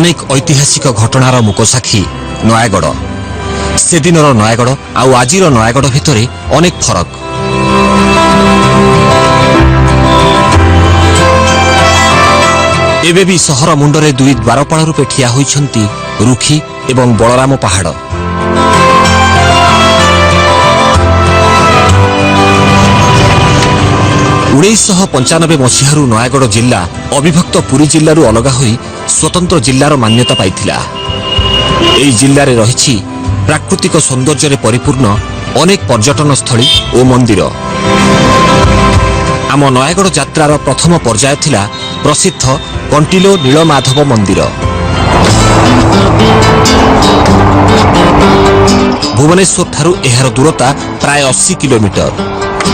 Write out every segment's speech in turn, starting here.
अनेक ऐतिहासिक घटनार मुकसाक्षी नयागढ़। से दिनर नयागढ़ आउ आजिर नयागढ़ भितर अनेक फरक। एबे भी सहर मुंडरे दुई द्वारपाल रूपे ठिया होइछंती रुखी एवं बलराम पहाड़। 1995 मसीहारू नयागढ़ जिला अविभक्त पुरी जिल्लारू अलग होई स्वतंत्र जिल्लार मान्यता पाइथिला। एई जिल्लारे रहिछि प्राकृतिक सौंदर्य परिपूर्ण अनेक पर्यटन स्थली और मंदिर। आम नयागढ़ यात्रार प्रथम पर्याय थिला प्रसिद्ध कंटिलो नीलमाधव मंदिर। भुवनेश्वर ठारू एहार दूरता प्राय 80 किलोमीटर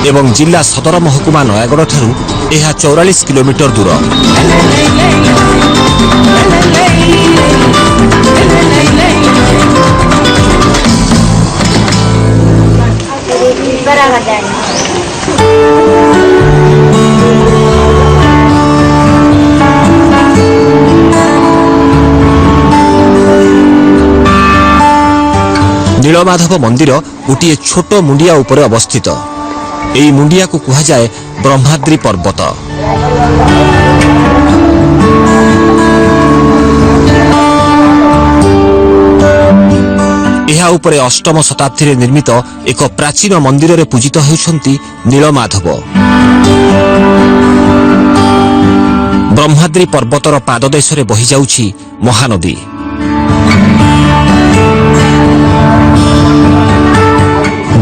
एवं जिला सदर महकुमा नयागढ़ ठारू एहा 44 किलोमीटर दूर। नीलमाधव मंदिर गोटे छोट मुंडिया उपरे अवस्थित। एई मुंडिया को कहा जाए ब्रह्माद्री पर्वत। एहा उपरे अष्टम शताब्दी निर्मित एक प्राचीन मंदिर रे पूजित होउछंती नीलमाधव। ब्रह्माद्री पर्वतर पाददेश रे बही जाउछि महानदी।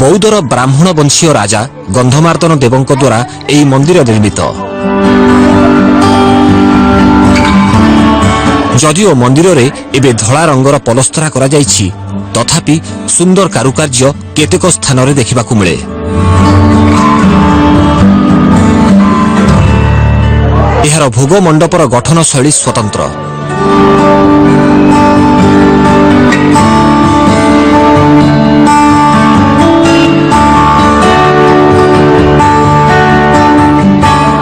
बौद्धर ब्राह्मण वंशीय राजा गंधमार्दन देवंक द्वारा एई मंदिर निर्मित। जदिओ मंदिर रे एबे धला रंगर पलस्तरा करा जाइछि तथापि सुंदर कारुकार्य केतेक स्थान रे देखिबाकू मिले। एहार भोग मंडपर गठन शैली स्वतंत्र।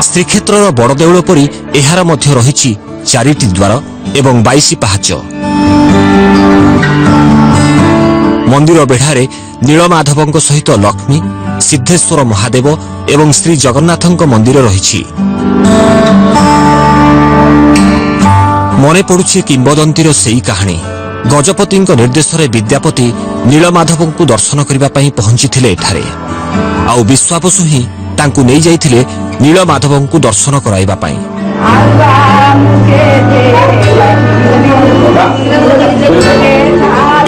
श्रीक्षेत्र बड़देउल परी एहार मध्य रहिछि 4टी द्वार एवं 22 पाहाच। मंदिर बेढ़ारे नीलमाधवंक सहित लक्ष्मी, सिद्धेश्वर महादेव एवं श्री जगन्नाथंक मंदिर रहिछि। मने पड़ुछि किंबदंतीर सेई कहानी। गजपति निर्देश रे विद्यापति नीलमाधवंकु दर्शन करिबा पई पहुंचिथिले एठारे। आउ विश्वावसु ही तांकु नै जाइथिले नीलमाधवंकु दर्शन कराइबा पई।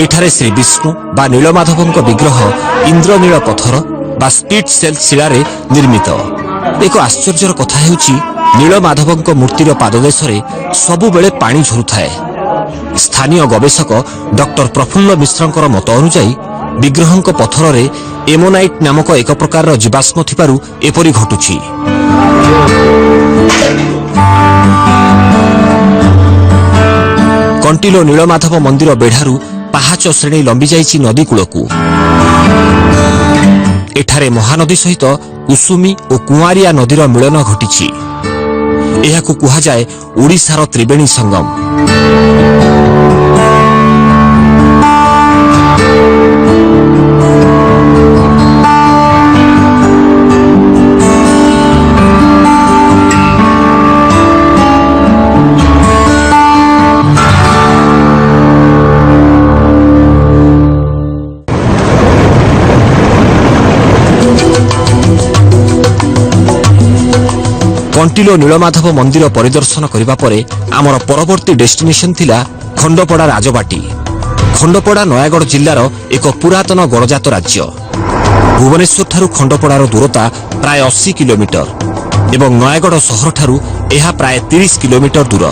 एठारे श्री विष्णु बा नीलमाधवंक विग्रह इंद्रनील पत्थर बा स्पीट सेल शिलारे निर्मित। एक आश्चर्यर कथा हेउछि नीलमाधवंक मूर्तिर पाददेश रे सबु बेले पानी झरुथाए। स्थानीय गवेषक डॉक्टर प्रफुल्ल मिश्रंकर मत अनुसार विग्रहंक पत्थर रे एमोनाइट नामक एक प्रकार जीवाश्म थिबारु एपरि घटुछि। कंटिलो नीलमाधव मंदिर बेढ़ारू पाहाच श्रेणी लंबी जाइछि नदी कूलकू। एठारे महानदी सहित कुसुमी और कुआरिया नदीर मिलन घटिछि। एहाकू कहा जाए ओडिशार त्रिवेणी संगम। कंटिलो नीलमाधव मंदिर परिदर्शन करिबा परे आमर परवर्ती डेस्टिनेशन थिला खंडपड़ा राजबाटी। खंडपड़ा नयागढ़ जिल्लार एक पुरातन गणजात राज्य। भुवनेश्वर ठारू खंडपड़ार दूरता प्राय 80 किलोमीटर एवं नयागढ़ सहर ठारू एहा प्राय 30 किलोमीटर दूर।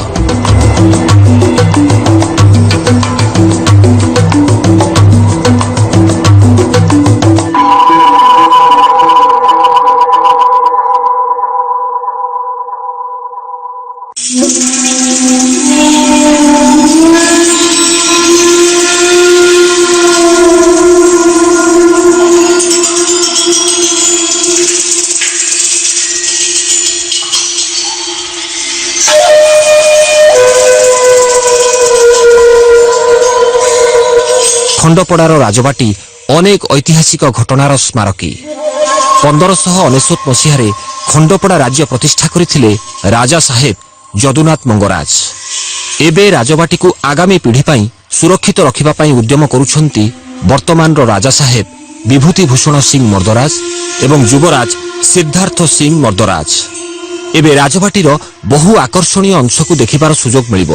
ଖଣ୍ଡପଡ଼ାର ରାଜବାଟୀ ଅନେକ ଐତିହାସିକ ଘଟଣାର ସ୍ମାରକୀ। 1599 ମସିହାରେ ଖଣ୍ଡପଡ଼ା ରାଜ୍ୟ ପ୍ରତିଷ୍ଠା କରିଥିଲେ ରାଜା ସାହେବ ଯଦୁନାଥ ମଙ୍ଗରାଜ। ଏବେ ରାଜବାଟୀକୁ ଆଗାମୀ ପିଢ଼ି ପାଇଁ ସୁରକ୍ଷିତ ରଖିବା ପାଇଁ ଉଦ୍ୟମ କରୁଛନ୍ତି ବର୍ତ୍ତମାନର ରାଜା ସାହେବ ବିଭୂତିଭୂଷଣ ସିଂ ମର୍ଦ୍ଦରାଜ ଏବଂ ଯୁବରାଜ ସିଦ୍ଧାର୍ଥ ସିଂ ମର୍ଦ୍ଦରାଜ। ଏବେ ରାଜବାଟୀର ବହୁ ଆକର୍ଷଣୀୟ ଅଂଶକୁ ଦେଖିବାର ସୁଯୋଗ ମିଳିବ।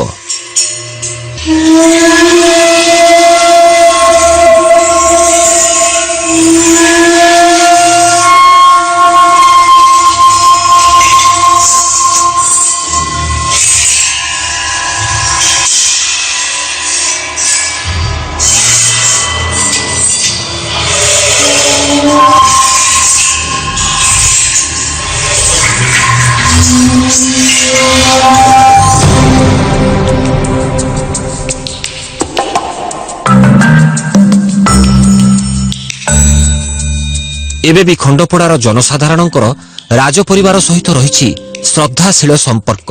ଏବେ ବି ଖଣ୍ଡପଡ଼ାର ଜନସାଧାରଣଙ୍କର ରାଜପରିବାର ସହିତ ରହିଛି ଶ୍ରଦ୍ଧାଶୀଳ ସମ୍ପର୍କ।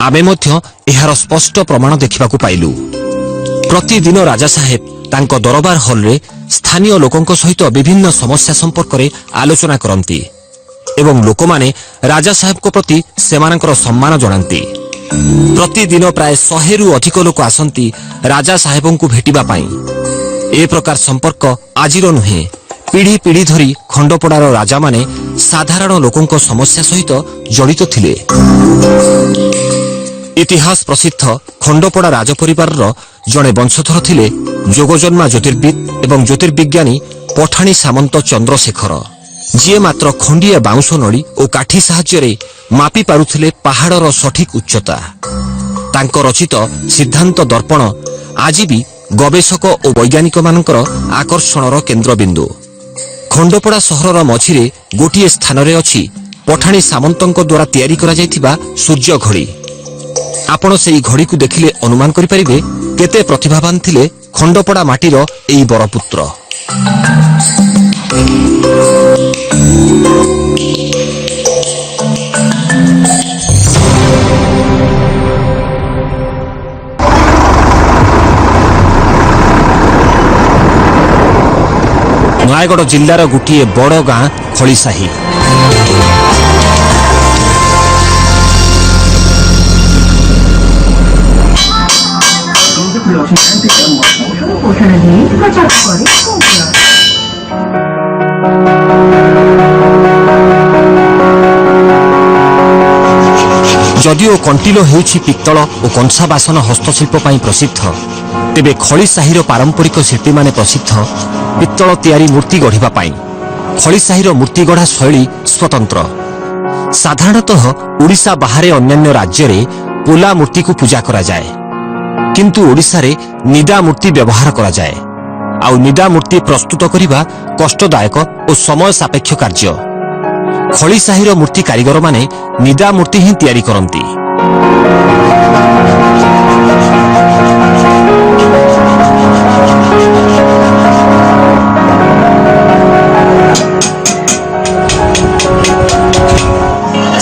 ଆମେ ମଧ୍ୟ ଏହାର ସ୍ପଷ୍ଟ ପ୍ରମାଣ ଦେଖିବାକୁ ପାଇଲୁ। ପ୍ରତିଦିନ ରାଜା ସାହେବ ତାଙ୍କ ଦରବାର ହଲରେ ସ୍ଥାନୀୟ ଲୋକଙ୍କ ସହିତ ବିଭିନ୍ନ ସମସ୍ୟା ସମ୍ପର୍କରେ ଆଲୋଚନା କରନ୍ତି ଏବଂ ଲୋକମାନେ ରାଜା ସାହେବଙ୍କ ପ୍ରତି ସେମାନଙ୍କର ସମ୍ମାନ ଜଣାନ୍ତି। ପ୍ରତିଦିନ ପ୍ରାୟ 100ରୁ ଅଧିକ ଲୋକ ଆସନ୍ତି ରାଜା ସାହେବଙ୍କୁ ଭେଟିବା ପାଇଁ। ଏ ପ୍ରକାର ସମ୍ପର୍କ ଆଜିର ନୁହେଁ, ପିଢ଼ି ପିଢ଼ି ଧରି ଖଣ୍ଡପଡ଼ାର ରାଜାମାନେ ସାଧାରଣ ଲୋକଙ୍କ ସମସ୍ୟା ସହିତ ଜଡ଼ିତ ଥିଲେ। ଇତିହାସ ପ୍ରସିଦ୍ଧ ଖଣ୍ଡପଡ଼ା ରାଜପରିବାରର ଜଣେ ବଂଶଧର ଥିଲେ ଯୋଗଜନ୍ମା ଜ୍ୟୋତିର୍ବିଦ୍ ଏବଂ ଜ୍ୟୋତିର୍ବିଜ୍ଞାନୀ ପଠାଣି ସାମନ୍ତ ଚନ୍ଦ୍ରଶେଖର, ଯିଏ ମାତ୍ର ଖଣ୍ଡିଏ ବାଉଁଶ ନଳି ଓ କାଠି ସାହାଯ୍ୟରେ ମାପି ପାରୁଥିଲେ ପାହାଡ଼ର ସଠିକ୍ ଉଚ୍ଚତା। ତାଙ୍କ ରଚିତ ସିଦ୍ଧାନ୍ତ ଦର୍ପଣ ଆଜି ବି ଗବେଷକ ଓ ବୈଜ୍ଞାନିକମାନଙ୍କର ଆକର୍ଷଣର କେନ୍ଦ୍ରବିନ୍ଦୁ। ଖଣ୍ଡପଡ଼ା ସହରର ମଝିରେ ଗୋଟିଏ ସ୍ଥାନରେ ଅଛି ପଠାଣି ସାମନ୍ତଙ୍କ ଦ୍ୱାରା ତିଆରି କରାଯାଇଥିବା ସୂର୍ଯ୍ୟ ଘଡ଼ି। ଆପଣ ସେହି ଘଡ଼ିକୁ ଦେଖିଲେ ଅନୁମାନ କରିପାରିବେ କେତେ ପ୍ରତିଭାବାନ ଥିଲେ ଖଣ୍ଡପଡ଼ା ମାଟିର ଏହି ବରପୁତ୍ର। ନୟାଗଡ଼ ଜିଲ୍ଲାର ଗୋଟିଏ ବଡ଼ ଗାଁ ଖଳିସାହି। ଯଦିଓ କଣ୍ଟିଲୋ ହେଉଛି ପିତ୍ତଳ ଓ କଂସା ବାସନ ହସ୍ତଶିଳ୍ପ ପାଇଁ ପ୍ରସିଦ୍ଧ, ତେବେ ଖଳିସାହିର ପାରମ୍ପରିକ ଶିଳ୍ପୀମାନେ ପ୍ରସିଦ୍ଧ ପିତ୍ତଳ ତିଆରି ମୂର୍ତ୍ତି ଗଢ଼ିବା ପାଇଁ। ଖଳିସାହିର ମୂର୍ତ୍ତି ଗଢ଼ା ଶୈଳୀ ସ୍ୱତନ୍ତ୍ର। ସାଧାରଣତଃ ଓଡ଼ିଶା ବାହାରେ ଅନ୍ୟାନ୍ୟ ରାଜ୍ୟରେ ପୋଲା ମୂର୍ତ୍ତିକୁ ପୂଜା କରାଯାଏ, କିନ୍ତୁ ଓଡ଼ିଶାରେ ନିଦା ମୂର୍ତ୍ତି ବ୍ୟବହାର କରାଯାଏ। ଆଉ ନିଦା ମୂର୍ତ୍ତି ପ୍ରସ୍ତୁତ କରିବା କଷ୍ଟଦାୟକ ଓ ସମୟ ସାପେକ୍ଷ କାର୍ଯ୍ୟ। ଖଳିସାହିର ମୂର୍ତ୍ତି କାରିଗରମାନେ ନିଦା ମୂର୍ତ୍ତି ହିଁ ତିଆରି କରନ୍ତି।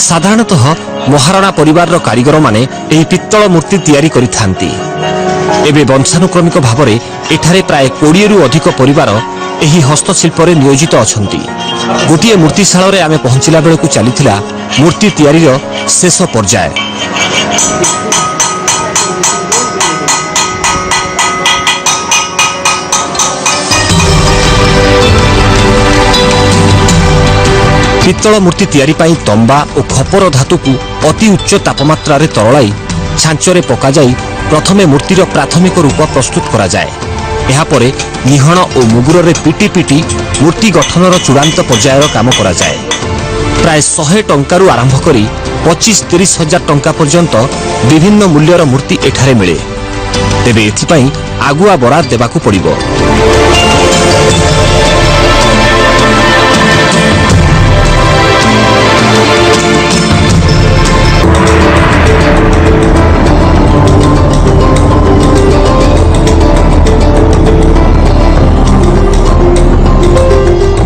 ସାଧାରଣତଃ ମହାରଣା ପରିବାରର କାରିଗରମାନେ ଏହି ପିତ୍ତଳ ମୂର୍ତ୍ତି ତିଆରି କରିଥାନ୍ତି। ଏବେ ବଂଶାନୁକ୍ରମିକ ଭାବରେ ଏଠାରେ ପ୍ରାୟ 20ରୁ ଅଧିକ ପରିବାର ଏହି ହସ୍ତଶିଳ୍ପରେ ନିୟୋଜିତ ଅଛନ୍ତି। ଗୋଟିଏ ମୂର୍ତ୍ତିଶାଳରେ ଆମେ ପହଞ୍ଚିଲା ବେଳକୁ ଚାଲିଥିଲା ମୂର୍ତ୍ତି ତିଆରିର ଶେଷ ପର୍ଯ୍ୟାୟ। ପିତ୍ତଳ ମୂର୍ତ୍ତି ତିଆରି ପାଇଁ ତମ୍ବା ଓ ଖପର ଧାତୁକୁ ଅତି ଉଚ୍ଚ ତାପମାତ୍ରାରେ ତରଳାଇ ଛାଞ୍ଚରେ ପକାଯାଇ ପ୍ରଥମେ ମୂର୍ତ୍ତିର ପ୍ରାଥମିକ ରୂପ ପ୍ରସ୍ତୁତ କରାଯାଏ। ଏହାପରେ ନିହଣ ଓ ମୁଗୁରରେ ପିଟି ପିଟି ମୂର୍ତ୍ତି ଗଠନର ଚୂଡ଼ାନ୍ତ ପର୍ଯ୍ୟାୟର କାମ କରାଯାଏ। ପ୍ରାୟ 100 ଟଙ୍କାରୁ ଆରମ୍ଭ କରି 25-30 ହଜାର ଟଙ୍କା ପର୍ଯ୍ୟନ୍ତ ବିଭିନ୍ନ ମୂଲ୍ୟର ମୂର୍ତ୍ତି ଏଠାରେ ମିଳେ। ତେବେ ଏଥିପାଇଁ ଆଗୁଆ ବରାଦ ଦେବାକୁ ପଡ଼ିବ।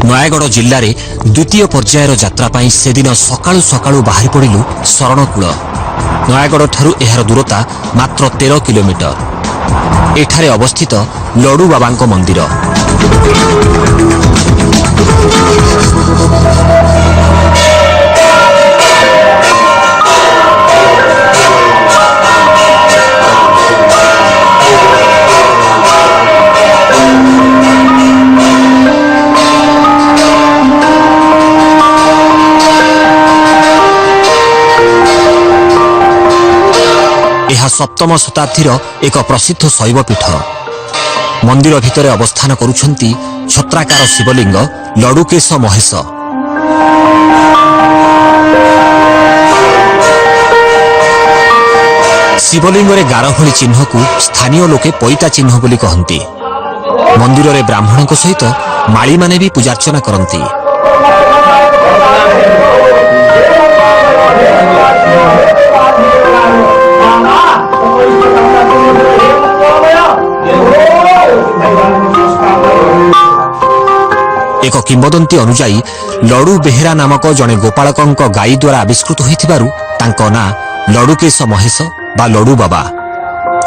ନୟାଗଡ଼ ଜିଲ୍ଲାରେ ଦ୍ୱିତୀୟ ପର୍ଯ୍ୟାୟର ଯାତ୍ରା ପାଇଁ ସେଦିନ ସକାଳୁ ସକାଳୁ ବାହାରି ପଡ଼ିଲୁ ଶରଣକୂଳ। ନୟାଗଡ଼ଠାରୁ ଏହାର ଦୂରତା ମାତ୍ର 13 କିଲୋମିଟର। ଏଠାରେ ଅବସ୍ଥିତ ଲଡୁ ବାବାଙ୍କ ମନ୍ଦିର। ଏହା ସପ୍ତମ ଶତାବ୍ଦୀର ଏକ ପ୍ରସିଦ୍ଧ ଶୈବପୀଠ। ମନ୍ଦିର ଭିତରେ ଅବସ୍ଥାନ କରୁଛନ୍ତି ଛତ୍ରାକାର ଶିବଲିଙ୍ଗ ଲଡୁକେଶ ମହେଶ। ଶିବଲିଙ୍ଗରେ ଗାର ଭଳି ଚିହ୍ନକୁ ସ୍ଥାନୀୟ ଲୋକେ ପଇତା ଚିହ୍ନ ବୋଲି କହନ୍ତି। ମନ୍ଦିରରେ ବ୍ରାହ୍ମଣଙ୍କ ସହିତ ମାଳିମାନେ ବି ପୂଜାର୍ଚ୍ଚନା କରନ୍ତି। ଏକ କିମ୍ବଦନ୍ତୀ ଅନୁଯାୟୀ ଲଡୁ ବେହେରା ନାମକ ଜଣେ ଗୋପାଳକଙ୍କ ଗାଈ ଦ୍ୱାରା ଆବିଷ୍କୃତ ହୋଇଥିବାରୁ ତାଙ୍କ ନାଁ ଲଡୁକେଶ ମହେଶ ବା ଲଡୁ ବାବା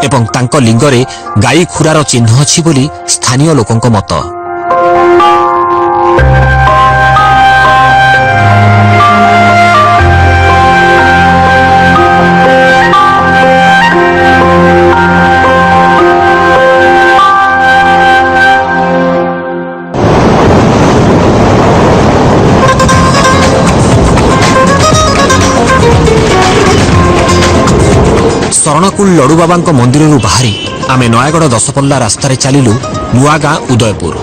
ଏବଂ ତାଙ୍କ ଲିଙ୍ଗରେ ଗାଈ ଖୁରାର ଚିହ୍ନ ଅଛି ବୋଲି ସ୍ଥାନୀୟ ଲୋକଙ୍କ ମତ। ଶରଣକୁଳ ଲଡୁ ବାବାଙ୍କ ମନ୍ଦିରରୁ ବାହାରି ଆମେ ନୟାଗଡ଼ ଦଶପଲ୍ଲା ରାସ୍ତାରେ ଚାଲିଲୁ ନୂଆଗାଁ ଉଦୟପୁର।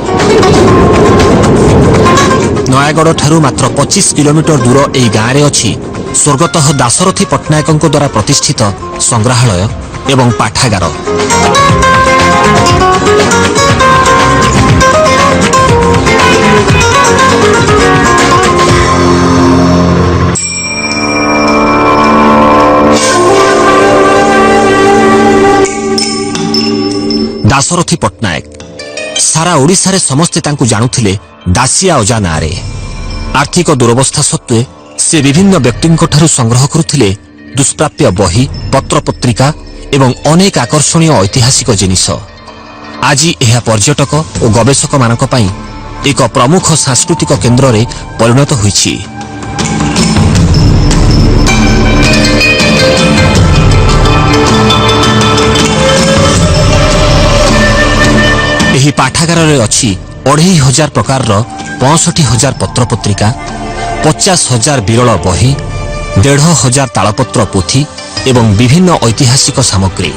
ନୟାଗଡ଼ଠାରୁ ମାତ୍ର 25 କିଲୋମିଟର ଦୂର ଏହି ଗାଁରେ ଅଛି ସ୍ୱର୍ଗତଃ ଦାଶରଥୀ ପଟ୍ଟନାୟକଙ୍କ ଦ୍ୱାରା ପ୍ରତିଷ୍ଠିତ ସଂଗ୍ରହାଳୟ ଏବଂ ପାଠାଗାର। ଦାଶରଥୀ ପଟ୍ଟନାୟକ ସାରା ଓଡ଼ିଶାରେ ସମସ୍ତେ ତାଙ୍କୁ ଜାଣୁଥିଲେ ଦାସିଆ ଅଜା ନାଁରେ। ଆର୍ଥିକ ଦୁରବସ୍ଥା ସତ୍ତ୍ୱେ ସେ ବିଭିନ୍ନ ବ୍ୟକ୍ତିଙ୍କଠାରୁ ସଂଗ୍ରହ କରୁଥିଲେ ଦୁଷ୍ପ୍ରାପ୍ୟ ବହି, ପତ୍ରପତ୍ରିକା ଏବଂ ଅନେକ ଆକର୍ଷଣୀୟ ଐତିହାସିକ ଜିନିଷ। ଆଜି ଏହା ପର୍ଯ୍ୟଟକ ଓ ଗବେଷକମାନଙ୍କ ପାଇଁ ଏକ ପ୍ରମୁଖ ସାଂସ୍କୃତିକ କେନ୍ଦ୍ରରେ ପରିଣତ ହୋଇଛି। ଏହି ପାଠାଗାରରେ ଅଛି 2500 ପ୍ରକାରର 65,000 ପତ୍ରପତ୍ରିକା, 50,000 ବିରଳ ବହି, 1,500 ତାଳପତ୍ର ପୋଥି ଏବଂ ବିଭିନ୍ନ ଐତିହାସିକ ସାମଗ୍ରୀ।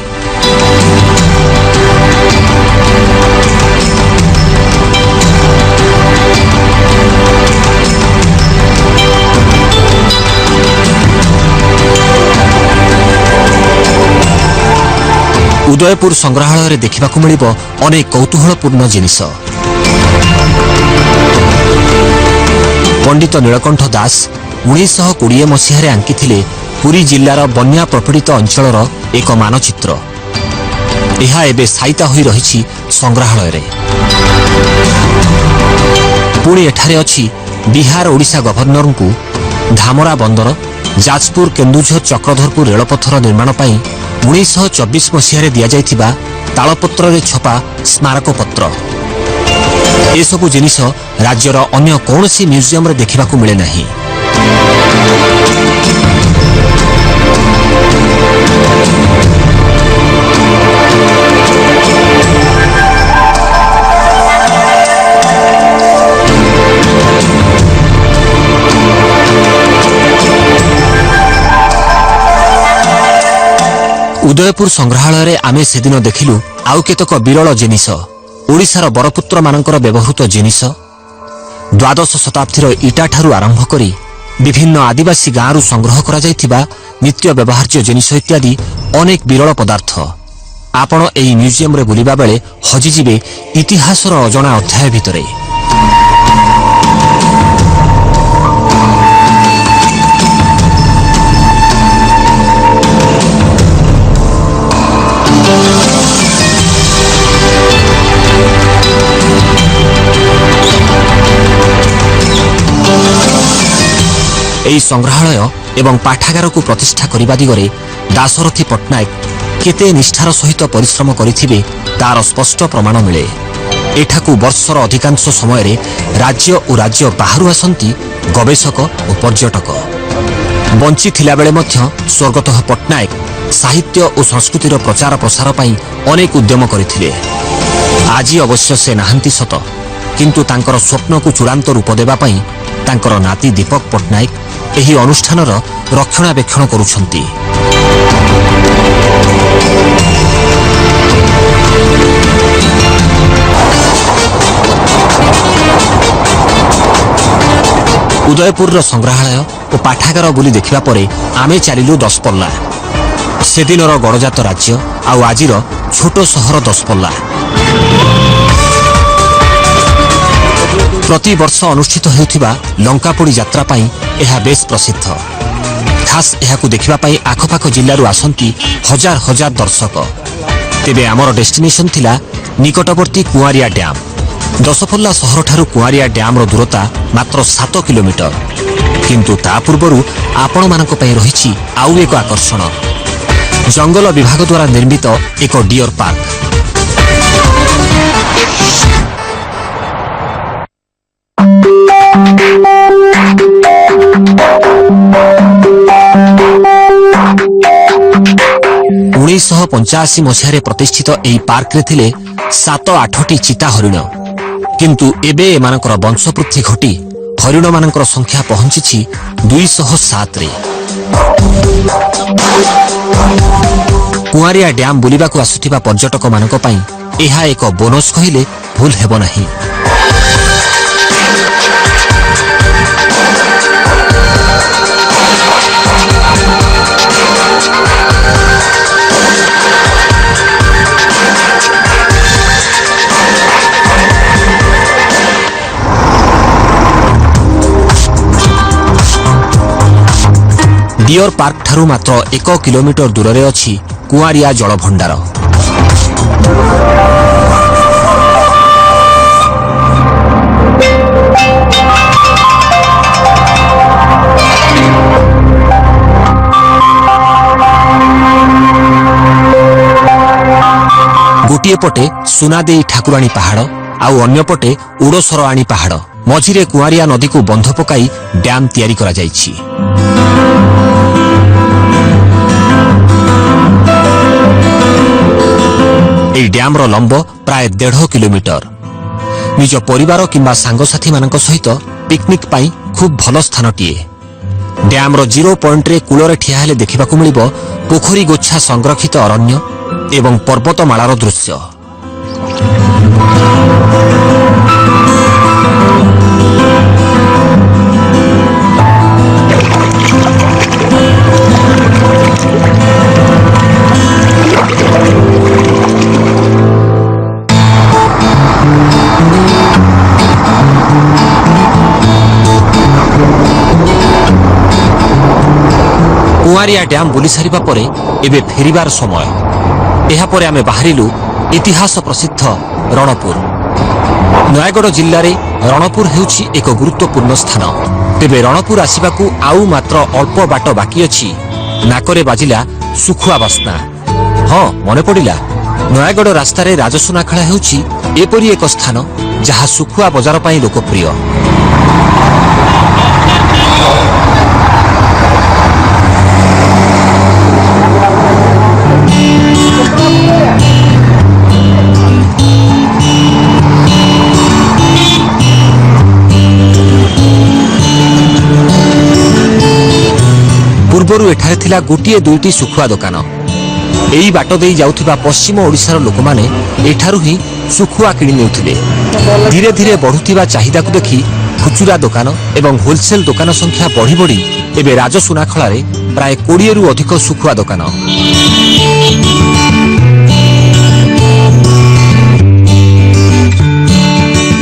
ଉଦୟପୁର ସଂଗ୍ରହାଳୟରେ ଦେଖିବାକୁ ମିଳିବ ଅନେକ କୌତୁହଳପୂର୍ଣ୍ଣ ଜିନିଷ। ପଣ୍ଡିତ ନୀଳକଣ୍ଠ ଦାସ 1920 ମସିହାରେ ଆଙ୍କିଥିଲେ ପୁରୀ ଜିଲ୍ଲାର ବନ୍ୟା ପ୍ରପୀଡ଼ିତ ଅଞ୍ଚଳର ଏକ ମାନଚିତ୍ର। ଏହା ଏବେ ସାଇତା ହୋଇ ରହିଛି ସଂଗ୍ରହାଳୟରେ। ପୁଣି ଏଠାରେ ଅଛି ବିହାର ଓଡ଼ିଶା ଗଭର୍ଣ୍ଣରଙ୍କୁ ଧାମରା ବନ୍ଦର, ଯାଜପୁର କେନ୍ଦୁଝର ଚକ୍ରଧରପୁର ରେଳପଥର ନିର୍ମାଣ ପାଇଁ 1924 ମସିହାରେ ଦିଆଯାଇଥିବା ତାଳପତ୍ରରେ ଛପା ସ୍ମାରକପତ୍ର। ଏସବୁ ଜିନିଷ ରାଜ୍ୟର ଅନ୍ୟ କୌଣସି ମ୍ୟୁଜିୟମରେ ଦେଖିବାକୁ ମିଳେ ନାହିଁ। ଉଦୟପୁର ସଂଗ୍ରହାଳୟରେ ଆମେ ସେଦିନ ଦେଖିଲୁ ଆଉ କେତେକ ବିରଳ ଜିନିଷ। ଓଡ଼ିଶାର ବରପୁତ୍ରମାନଙ୍କର ବ୍ୟବହୃତ ଜିନିଷ, ଦ୍ୱାଦଶ ଶତାବ୍ଦୀର ଇଟାଠାରୁ ଆରମ୍ଭ କରି ବିଭିନ୍ନ ଆଦିବାସୀ ଗାଁରୁ ସଂଗ୍ରହ କରାଯାଇଥିବା ନିତ୍ୟ ବ୍ୟବହାର୍ଯ୍ୟ ଜିନିଷ ଇତ୍ୟାଦି ଅନେକ ବିରଳ ପଦାର୍ଥ। ଆପଣ ଏହି ମ୍ୟୁଜିୟମରେ ବୁଲିବା ବେଳେ ହଜିଯିବେ ଇତିହାସର ଅଜଣା ଅଧ୍ୟାୟ ଭିତରେ। ଏହି ସଂଗ୍ରହାଳୟ ଏବଂ ପାଠାଗାରକୁ ପ୍ରତିଷ୍ଠା କରିବା ଦିଗରେ ଦାଶରଥୀ ପଟ୍ଟନାୟକ केते निष्ठार सहित परिश्रम करिथिबे तार स्पष्ट प्रमाण मिले। एठाकू वर्षर अधिकांश समय राज्य और राज्य बाहर आसंती गवेषक और पर्यटक। बंची थिला बेले मध्य स्वर्गत पट्टनायक साहित्य और संस्कृतिर प्रचार प्रसार पई अनेक उद्यम करथिले। आज अवश्य से नाहांती सत, किंतु तांकर स्वप्न को चूड़ांत रूप देबा पई तांकर नाती दीपक पट्टनायक एही अनुष्ठानर रक्षणाबेक्षण करुछंती। उदयपुर संग्रहालय और पाठागार बुली देखिबा परे आमे चलिलु दसपल्ला। सेदिनर गड़जात राज्य आउ आजिर छोट सहर दसपल्ला। प्रति वर्ष अनुष्ठित हेउथिबा लंकापोड़ी यात्रा पाई एहा बेस प्रसिद्ध। खास एहाकू देखिबा पाई आखपाख जिल्लारू आसंती हजार हजार दर्शक। तेबे आमर डेस्टिनेशन थिला निकटवर्ती कुआरिया डैम। दसपल्ला सहर ठारू कुआरिया डैम रो दूरता मात्र 7 किलोमीटर। किंतु ता पूर्वरु आपण मानक पई रहिछि आउ एक आकर्षण, जंगल विभाग द्वारा निर्मित एक डियर पार्क। उन्नीस 1985 मसीह प्रतिष्ठित एही पार्क रे थिले 7-8टी चिता हरिण। किंतु एबे एमानकर वंशवृद्धि घटी हरिण मानकर संख्या पहुंची 207 रे। कुआरिया डैम बुलिबाकू आसुथिबा पर्यटक मानक पई एहा एक बोनस कहिले भूल हेबो नाही। डियर पार्क ठारू मात्र 1 किलोमीटर दूर रे अछि कुआरिया जल भंडार। गोटिए पटे सुनादेई ठाकुराणी पहाड़ आउ अन्य पटे उड़सरआणी पहाड़ मझिरे कुआरिया नदी को बंध पकाई डैम तैयारी करा जाइछि। এই ড্যামর লম্ব প্রায় 1.5 কিলোমিटर। নিজ পরিবার কিংবা সাংগসাথী মানক সহিত পিকনিক পাই খুব ভাল স্থানটিয়ে। ড্যামর 0 পয়েন্টরে কূলরে ঠিয়া হেলে দেখিবাকু মিলিব পোখରୀ গোচ্ছা সংরক্ষিত অরণ্য এবং পর্বতমালার দৃশ্য। कुआरिया डैम बुली सारिबा परे एबे फेरिबार समय। एहा परे आमे बाहरिलु इतिहास प्रसिद्ध रणपुर। नयागढ़ जिल्ला रे रणपुर हेउछि एक गुरुत्वपूर्ण स्थान। तेबे रणपुर आसिबाकू आउ मात्र अल्प बाट बाकी अछि। नाकरे बाजिला सुखुआ बसना। हाँ मने पड़िला, नयागढ़ रास्ता रे राजसुनाखेला हेउछि एपरि एक स्थान जहा सुखुआ बजार पई लोकप्रिय। पूर्वरु एठारे थिला गोटिए दुईटी सुखुआ दुकान। एई बाट देई जाउथिबा पश्चिम ओडिशार लोकमाने एठारु ही सुखुआ किनि नेउथिले। धीरे धीरे बढ़ुथिबा चाहिदा को देखि खुचुरा दुकान एवं होलसेल दुकान संख्या बढ़ी बढ़ी एबे राजसुनाखला रे प्राय 20 रु अधिक सुखुआ दुकान।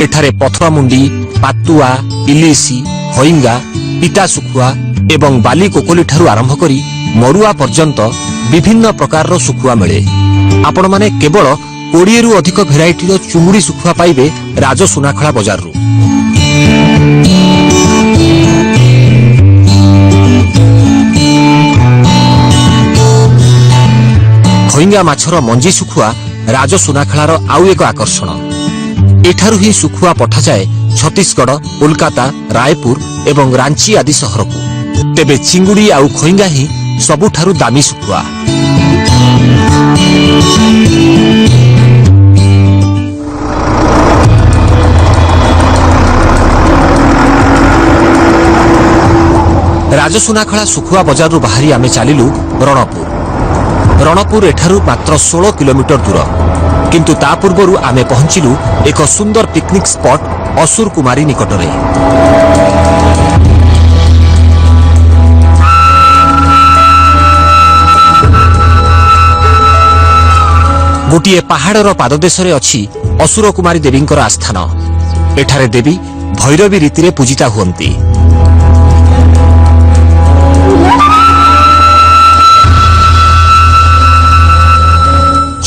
एठारे पथरामुंडी, पातुआ, इलिसी, हईंगा, पिता सुखुआ एवं बाली कोकोली ठारू आरंभ करी मरुआ पर्यंत विभिन्न प्रकार सुखुआ मिले। आपण माने केवल 20 रु अधिक भेराइटी चुंगुड़ी सुखुआ पाइबे राजसुनाखला बजार रु। ଖଇଙ୍ଗା ମାଛର ମଞ୍ଜି ଶୁଖୁଆ ରାଜସୁନାଖଳାର ଆଉ ଏକ ଆକର୍ଷଣ। ଏଠାରୁ ହିଁ ଶୁଖୁଆ ପଠାଯାଏ ଛତିଶଗଡ଼, କୋଲକାତା, ରାୟପୁର ଏବଂ ରାଞ୍ଚି ଆଦି ସହରକୁ। ତେବେ ଚିଙ୍ଗୁଡ଼ି ଆଉ ଖଇଙ୍ଗା ହିଁ ସବୁଠାରୁ ଦାମୀ ଶୁଖୁଆ। ରାଜସୁନାଖଳା ଶୁଖୁଆ ବଜାରରୁ ବାହାରି ଆମେ ଚାଲିଲୁ ରଣପୁର। ରଣପୁର ଏଠାରୁ ମାତ୍ର 16 କିଲୋମିଟର ଦୂର। କିନ୍ତୁ ତା ପୂର୍ବରୁ ଆମେ ପହଞ୍ଚିଲୁ ଏକ ସୁନ୍ଦର ପିକନିକ୍ ସ୍ପଟ୍ ଅସୁର କୁମାରୀ ନିକଟରେ। ଗୋଟିଏ ପାହାଡ଼ର ପାଦଦେଶରେ ଅଛି ଅସୁର କୁମାରୀ ଦେବୀଙ୍କର ଆସ୍ଥାନ। ଏଠାରେ ଦେବୀ ଭୈରବୀ ରୀତିରେ ପୂଜିତା ହୁଅନ୍ତି।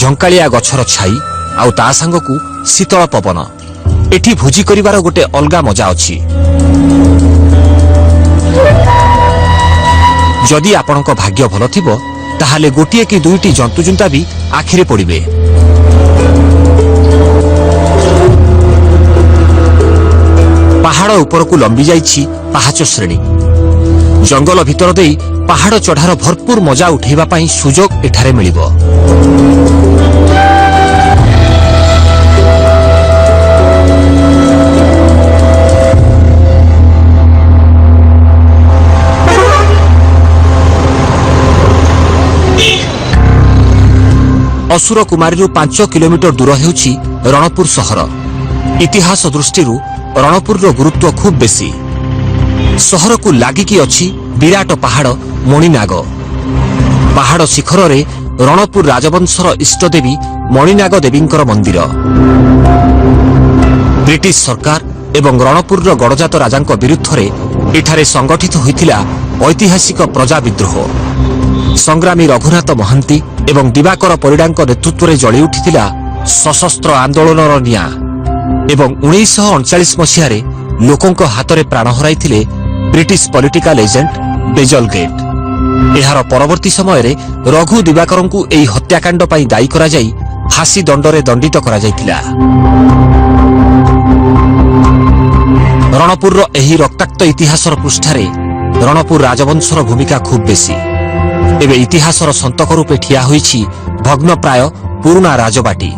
ଝଙ୍କାଳିଆ ଗଛର ଛାଇ ଆଉ ତା ସାଙ୍ଗକୁ ଶୀତଳ ପବନ। ଏଠି ଭୋଜି କରିବାର ଗୋଟେ ଅଲଗା ମଜା ଅଛି। ଯଦି ଆପଣଙ୍କ ଭାଗ୍ୟ ଭଲ ଥିବ ତାହେଲେ ଗୋଟିଏ କି ଦୁଇଟି ଜନ୍ତୁଜୁନ୍ତା ବି ଆଖିରେ ପଡ଼ିବେ। ପାହାଡ଼ ଉପରକୁ ଲମ୍ବି ଯାଇଛି ପାହାଚ ଶ୍ରେଣୀ। ଜଙ୍ଗଲ ଭିତର ଦେଇ ପାହାଡ଼ ଚଢ଼ାର ଭରପୁର ମଜା ଉଠାଇବା ପାଇଁ ସୁଯୋଗ ଏଠାରେ ମିଳିବ। ଅସୁର କୁମାରୀରୁ 5 କିଲୋମିଟର ଦୂର ହେଉଛି ରଣପୁର ସହର। ଇତିହାସ ଦୃଷ୍ଟିରୁ ରଣପୁରର ଗୁରୁତ୍ୱ ଖୁବ୍ ବେଶୀ। ସହରକୁ ଲାଗିକି ଅଛି ବିରାଟ ପାହାଡ଼ ମଣିନାଗ। ପାହାଡ଼ ଶିଖରରେ ରଣପୁର ରାଜବଂଶର ଇଷ୍ଟଦେବୀ ମଣିନାଗ ଦେବୀଙ୍କର ମନ୍ଦିର। ବ୍ରିଟିଶ ସରକାର ଏବଂ ରଣପୁରର ଗଡ଼ଜାତ ରାଜାଙ୍କ ବିରୁଦ୍ଧରେ ଏଠାରେ ସଂଗଠିତ ହୋଇଥିଲା ଐତିହାସିକ ପ୍ରଜା ବିଦ୍ରୋହ। ସଂଗ୍ରାମୀ ରଘୁନାଥ ମହାନ୍ତି ଏବଂ ଦିବାକର ପରିଡ଼ାଙ୍କ ନେତୃତ୍ୱରେ ଜଳି ଉଠିଥିଲା ସଶସ୍ତ୍ର ଆନ୍ଦୋଳନର ନିଆଁ ଏବଂ 1939 ମସିହାରେ ଲୋକଙ୍କ ହାତରେ ପ୍ରାଣ ହରାଇଥିଲେ ବ୍ରିଟିଶ ପଲିଟିକାଲ ଏଜେଣ୍ଟ ବେଜଲ ଗେଟ୍। ଏହାର ପରବର୍ତ୍ତୀ ସମୟରେ ରଘୁ ଦିବାକରଙ୍କୁ ଏହି ହତ୍ୟାକାଣ୍ଡ ପାଇଁ ଦାୟୀ କରାଯାଇ ଫାଶୀ ଦଣ୍ଡରେ ଦଣ୍ଡିତ କରାଯାଇଥିଲା। ରଣପୁରର ଏହି ରକ୍ତାକ୍ତ ଇତିହାସର ପୃଷ୍ଠାରେ ରଣପୁର ରାଜବଂଶର ଭୂମିକା ଖୁବ୍ ବେଶୀ। ଏବେ ଇତିହାସର ସନ୍ତକ ରୂପେ ଠିଆ ହୋଇଛି ଭଗ୍ନପ୍ରାୟ ପୁରୁଣା ରାଜବାଟୀ।